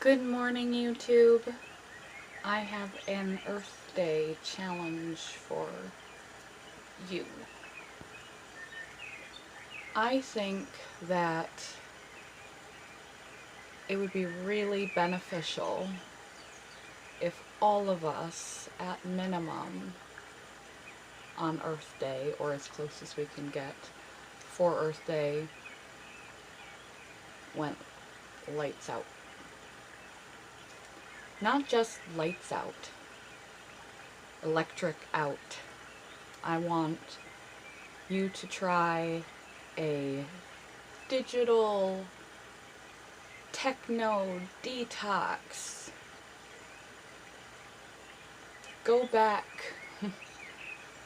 Good morning, YouTube. I have an Earth Day challenge for you. I think that it would be really beneficial if all of us, at minimum, on Earth Day, or as close as we can get for Earth Day, went lights out. Not just lights out, electric out. I want you to try a digital techno detox. Go back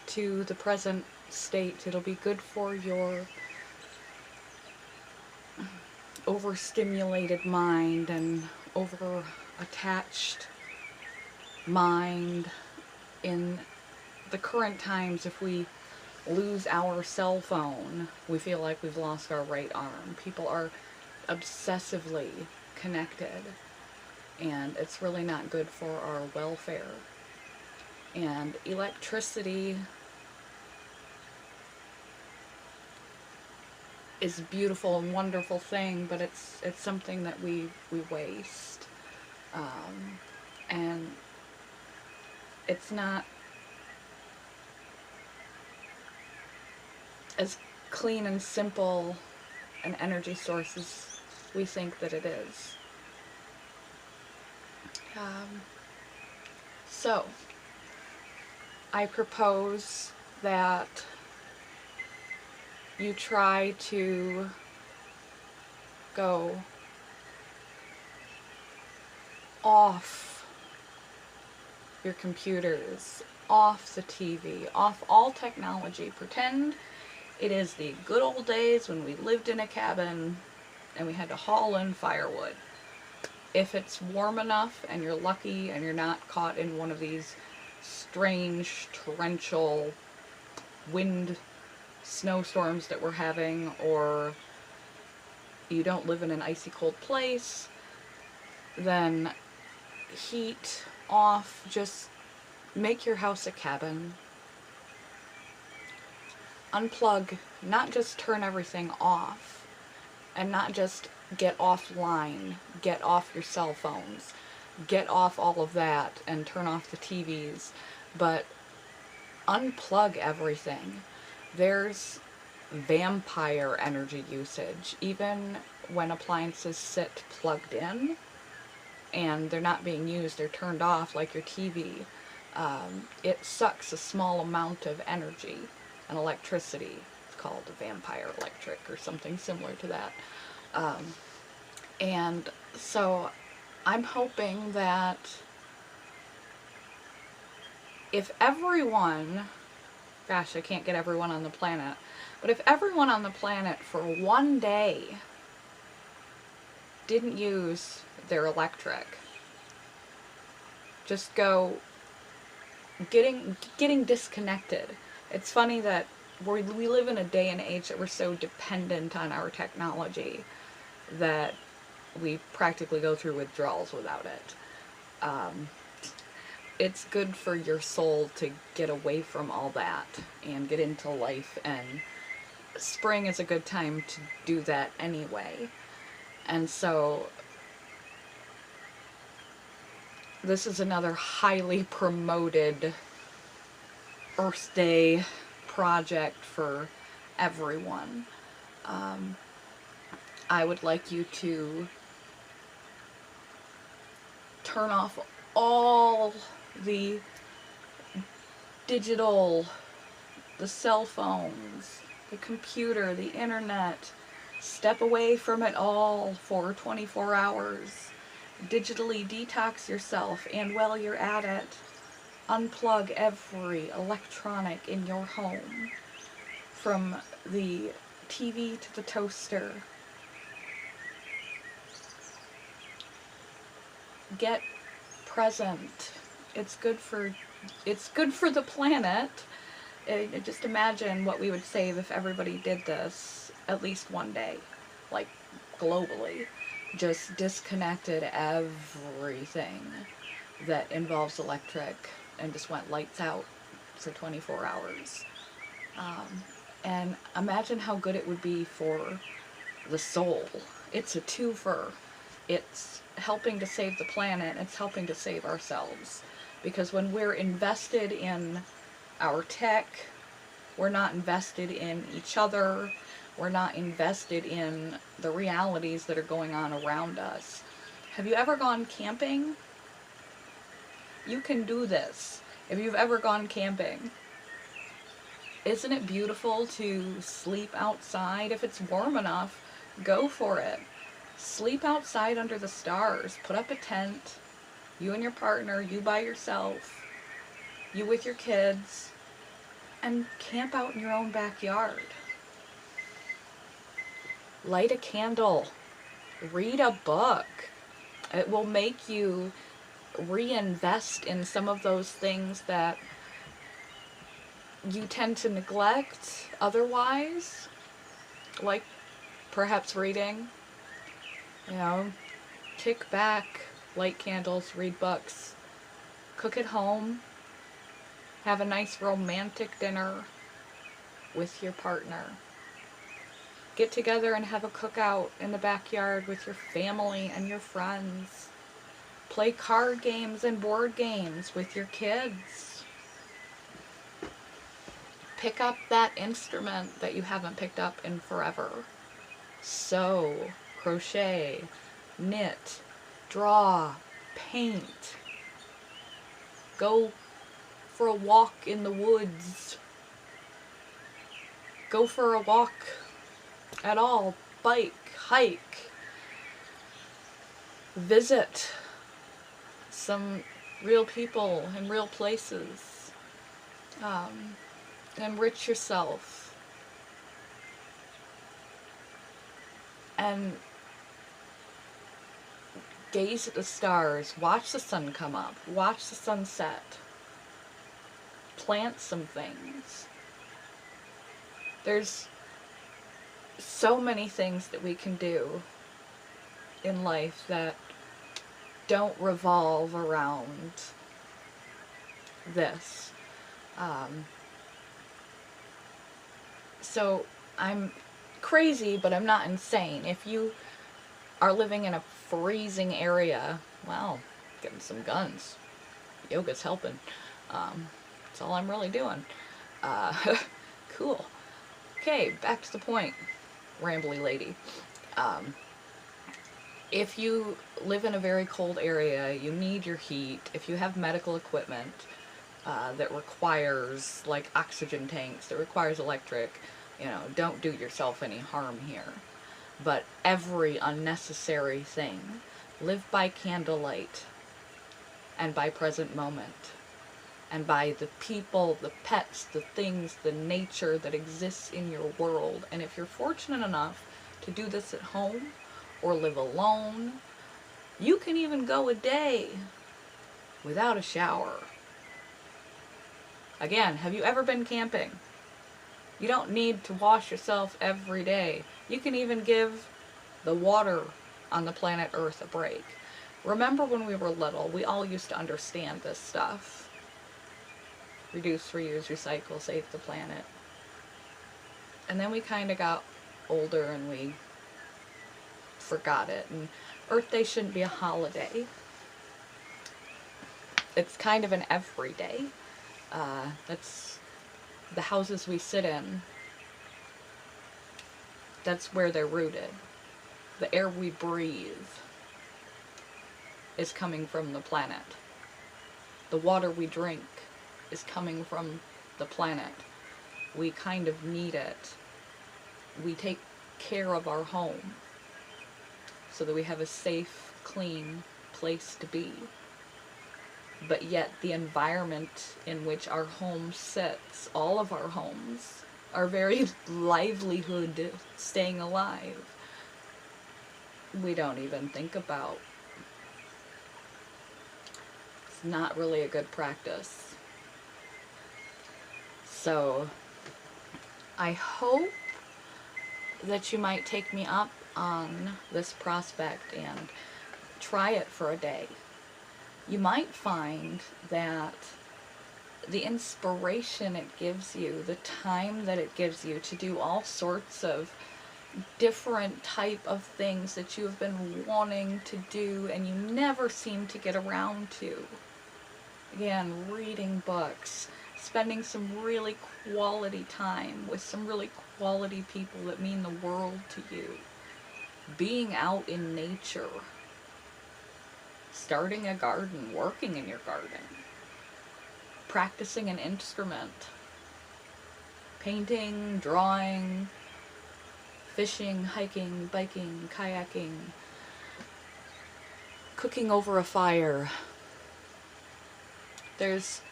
to the present state. It'll be good for your overstimulated mind and over-attached mind. In the current times, if we lose our cell phone, we feel like we've lost our right arm. People are obsessively connected, and it's really not good for our welfare. And electricity is a beautiful and wonderful thing, but it's something that we waste. And it's not as clean and simple an energy source as we think that it is. So, I propose that you try to go off your computers, off the TV, off all technology. Pretend it is the good old days when we lived in a cabin and we had to haul in firewood. If it's warm enough and you're lucky and you're not caught in one of these strange torrential wind snowstorms that we're having, or you don't live in an icy cold place, then heat off. Just make your house a cabin. Unplug, not just turn everything off, and not just get offline, get off your cell phones, get off all of that and turn off the TVs, but unplug everything. There's vampire energy usage, even when appliances sit plugged in and they're not being used, they're turned off, like your TV. It sucks a small amount of energy and electricity. It's called vampire electric or something similar to that. And so I'm hoping that if everyone, gosh, I can't get everyone on the planet, but if everyone on the planet for one day didn't use their electric, just go getting disconnected. It's funny that we live in a day and age that we're so dependent on our technology that we practically go through withdrawals without it. It's good for your soul to get away from all that and get into life, and spring is a good time to do that anyway. And so this is another highly promoted Earth Day project for everyone. I would like you to turn off all the digital, the cell phones, the computer, the internet. Step away from it all for 24 hours. Digitally detox yourself, and while you're at it, unplug every electronic in your home, from the TV to the toaster. Get present. It's good for the planet. Just imagine what we would save if everybody did this at least one day, like globally. just disconnected everything that involves electric and just went lights out for 24 hours. And imagine how good it would be for the soul. It's a twofer. It's helping to save the planet, it's helping to save ourselves. Because when we're invested in our tech, we're not invested in each other, we're not invested in the realities that are going on around us. Have you ever gone camping? You can do this. If you've ever gone camping, isn't it beautiful to sleep outside? If it's warm enough, go for it. Sleep outside under the stars. Put up a tent. You and your partner, you by yourself, you with your kids, and camp out in your own backyard. Light a candle. Read a book. It will make you reinvest in some of those things that you tend to neglect otherwise, like perhaps reading. You know, kick back, light candles, read books, cook at home, have a nice romantic dinner with your partner. Get together and have a cookout in the backyard with your family and your friends. Play card games and board games with your kids. Pick up that instrument that you haven't picked up in forever. Sew, crochet, knit, draw, paint. Go for a walk in the woods. Go for a walk at all. Bike, hike. Visit some real people in real places. Enrich yourself. And gaze at the stars. Watch the sun come up. Watch the sunset. Plant some things. There's so many things that we can do in life that don't revolve around this. So I'm crazy, but I'm not insane. If you are living in a freezing area, well, getting some guns. Yoga's helping. That's all I'm really doing. Cool. Okay, back to the point, rambly lady. If you live in a very cold area, you need your heat. If you have medical equipment that requires, like oxygen tanks, that requires electric, don't do yourself any harm here. But every unnecessary thing, live by candlelight and by present moment. And by the people, the pets, the things, the nature that exists in your world. And if you're fortunate enough to do this at home or live alone, you can even go a day without a shower. Again, have you ever been camping? You don't need to wash yourself every day. You can even give the water on the planet Earth a break. Remember when we were little, we all used to understand this stuff. Reduce, reuse, recycle, save the planet. And then we kind of got older and we forgot it. And Earth Day shouldn't be a holiday. It's kind of an everyday. That's the houses we sit in. That's where they're rooted. The air we breathe is coming from the planet. The water we drink is coming from the planet. We kind of need it. We take care of our home so that we have a safe, clean place to be. But yet the environment in which our home sits, all of our homes, our very livelihood, staying alive, we don't even think about. It's not really a good practice. So I hope that you might take me up on this prospect and try it for a day. You might find that the inspiration it gives you, the time that it gives you to do all sorts of different type of things that you have been wanting to do and you never seem to get around to. Again, reading books, spending some really quality time with some really quality people that mean the world to you, being out in nature, starting a garden, working in your garden, practicing an instrument, painting, drawing, fishing, hiking, biking, kayaking, cooking over a fire. There's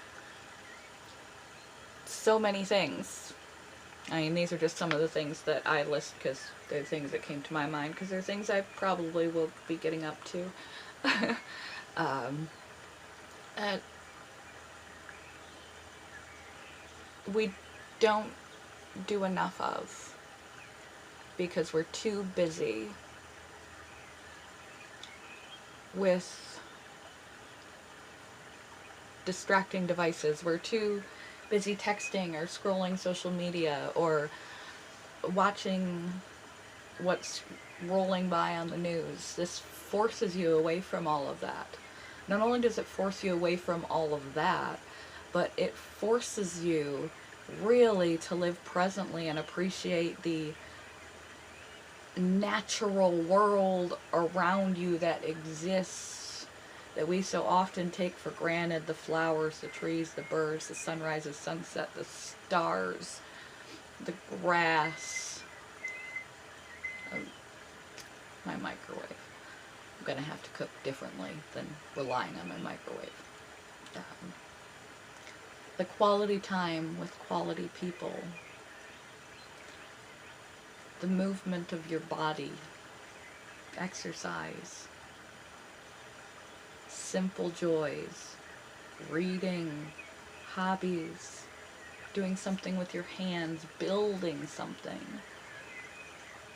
so many things. I mean, these are just some of the things that I list because they're things that came to my mind, because they're things I probably will be getting up to. And we don't do enough of, because we're too busy with distracting devices. We're too busy texting or scrolling social media or watching what's rolling by on the news. This forces you away from all of that. Not only does it force you away from all of that, but it forces you really to live presently and appreciate the natural world around you that exists, that we so often take for granted. The flowers, the trees, the birds, the sunrises, sunset, the stars, the grass. My microwave. I'm gonna have to cook differently than relying on my microwave. The quality time with quality people, the movement of your body, exercise, simple joys, reading, hobbies, doing something with your hands, building something.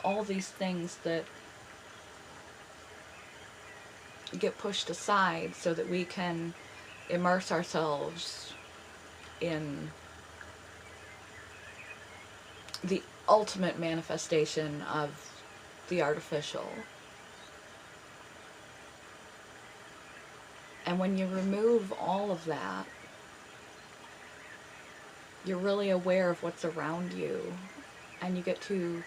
All these things that get pushed aside so that we can immerse ourselves in the ultimate manifestation of the artificial. And when you remove all of that, you're really aware of what's around you, and you get to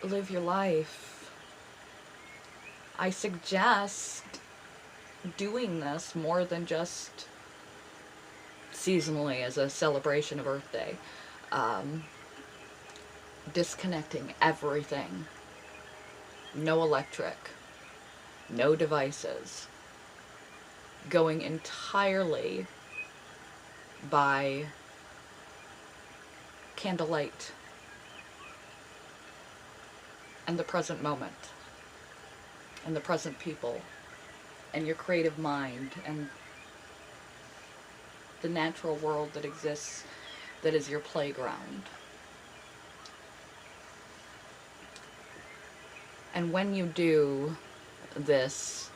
live your life. I suggest doing this more than just seasonally as a celebration of Earthday. Disconnecting everything. No electric. No devices. Going entirely by candlelight and the present moment and the present people and your creative mind and the natural world that exists, that is your playground. And when you do this,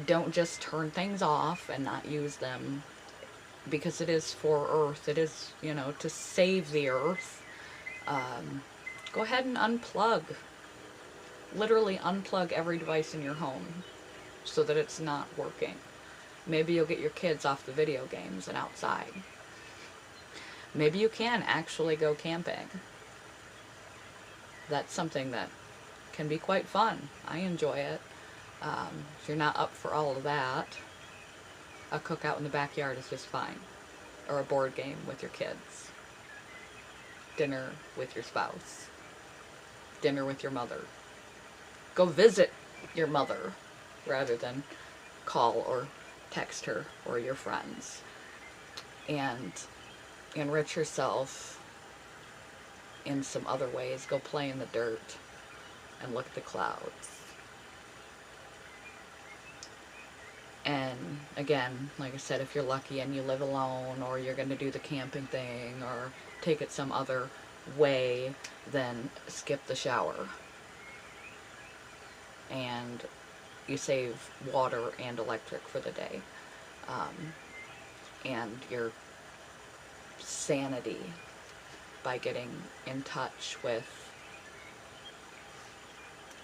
don't just turn things off and not use them, because it is for Earth. It is, to save the Earth. Go ahead and unplug. Literally unplug every device in your home so that it's not working. Maybe you'll get your kids off the video games and outside. Maybe you can actually go camping. That's something that can be quite fun. I enjoy it. If you're not up for all of that, a cookout in the backyard is just fine. Or a board game with your kids. Dinner with your spouse. Dinner with your mother. Go visit your mother rather than call or text her or your friends. And enrich yourself in some other ways. Go play in the dirt and look at the clouds. And again, like I said, if you're lucky and you live alone, or you're going to do the camping thing or take it some other way than skip the shower. And you save water and electric for the day. And your sanity by getting in touch with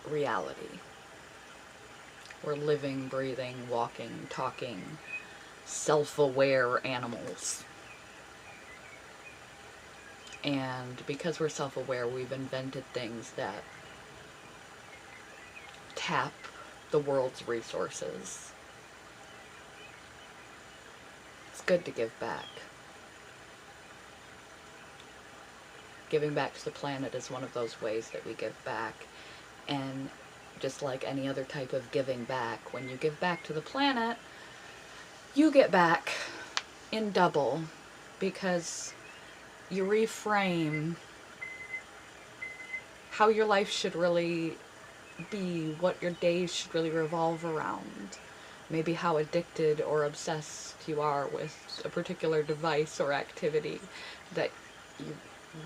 reality. We're living, breathing, walking, talking, self-aware animals. And because we're self-aware, we've invented things that tap the world's resources. It's good to give back. Giving back to the planet is one of those ways that we give back. And just like any other type of giving back, when you give back to the planet, you get back in double, because you reframe how your life should really be, what your days should really revolve around. Maybe how addicted or obsessed you are with a particular device or activity that you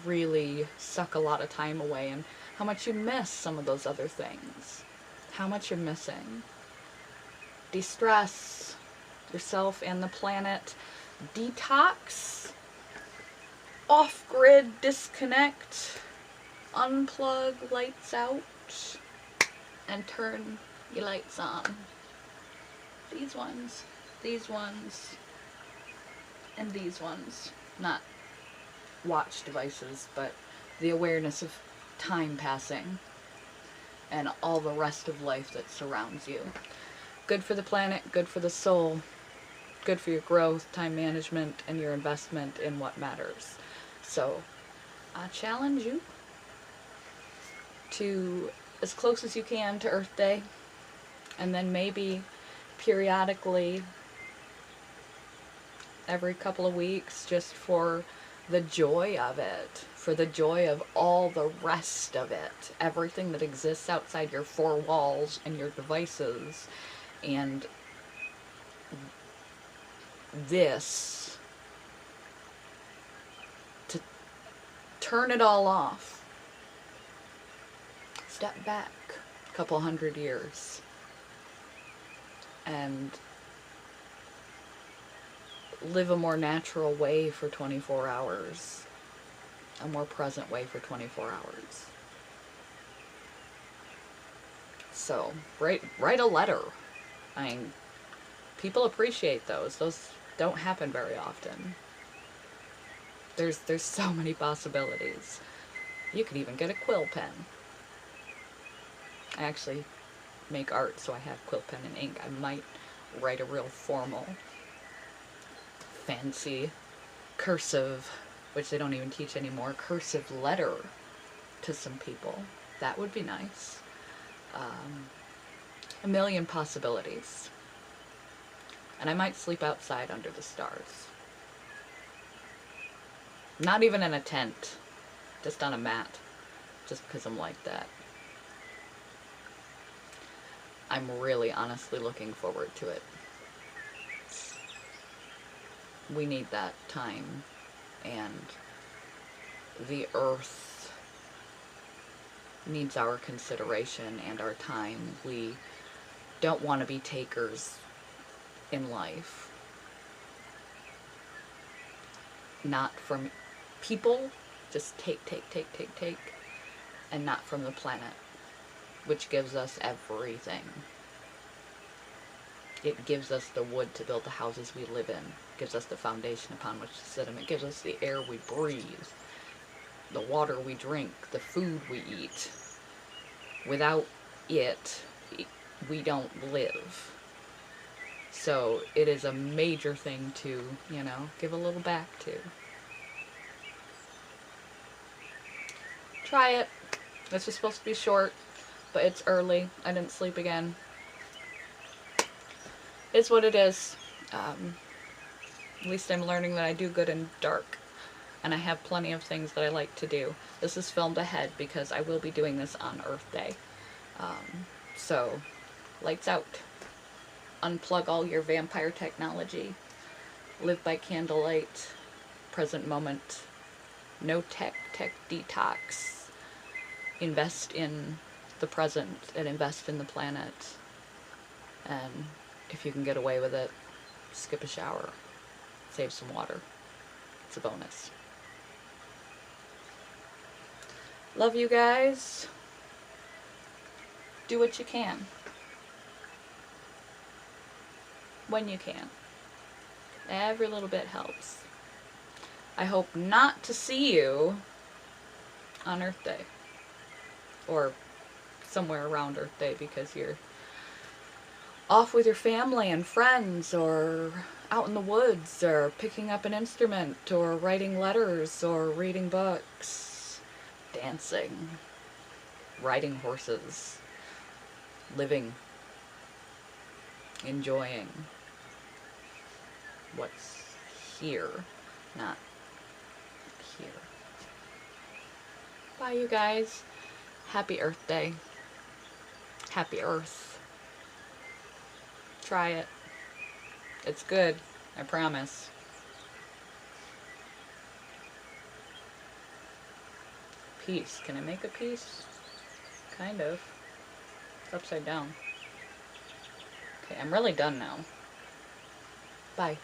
really suck a lot of time away, and how much you miss some of those other things. How much you're missing. De-stress yourself and the planet. Detox. Off-grid, disconnect. Unplug, lights out. And turn your lights on. These ones, and these ones. Not watch devices, but the awareness of time passing and all the rest of life that surrounds you. Good for the planet, good for the soul, good for your growth, time management, and your investment in what matters. So I challenge you to, as close as you can to Earth Day, and then maybe periodically every couple of weeks, just for the joy of it, for the joy of all the rest of it, everything that exists outside your four walls and your devices, and this, to turn it all off, step back a couple hundred years, and live a more natural way for 24 hours. A more present way for 24 hours. So, write a letter. I mean, people appreciate those. Those don't happen very often. There's so many possibilities. You could even get a quill pen. I actually make art, so I have quill pen and ink. I might write a real formal, fancy, cursive, which they don't even teach anymore, cursive letter to some people. That would be nice. A million possibilities. And I might sleep outside under the stars. Not even in a tent, just on a mat, just because I'm like that. I'm really honestly looking forward to it. We need that time, and the earth needs our consideration and our time. We don't want to be takers in life. Not from people, just take, and not from the planet, which gives us everything. It gives us the wood to build the houses we live in. It gives us the foundation upon which to sit in. It gives us the air we breathe, the water we drink, the food we eat. Without it, we don't live. So it is a major thing to, give a little back to. Try it. This was supposed to be short, but it's early. I didn't sleep again. It's what it is. At least I'm learning that I do good in dark, and I have plenty of things that I like to do. This is filmed ahead because I will be doing this on Earth Day. So, lights out. Unplug all your vampire technology. Live by candlelight. Present moment. No tech detox. Invest in the present and invest in the planet. And if you can get away with it, skip a shower. Save some water. It's a bonus. Love you guys. Do what you can. When you can. Every little bit helps. I hope not to see you on Earth Day. Or somewhere around Earth Day because you're off with your family and friends, or out in the woods, or picking up an instrument, or writing letters, or reading books, dancing, riding horses, living, enjoying what's here, not here. Bye, you guys. Happy Earth Day. Happy Earth. Try it. It's good. I promise. Peace. Can I make a piece? Kind of. It's upside down. Okay, I'm really done now. Bye.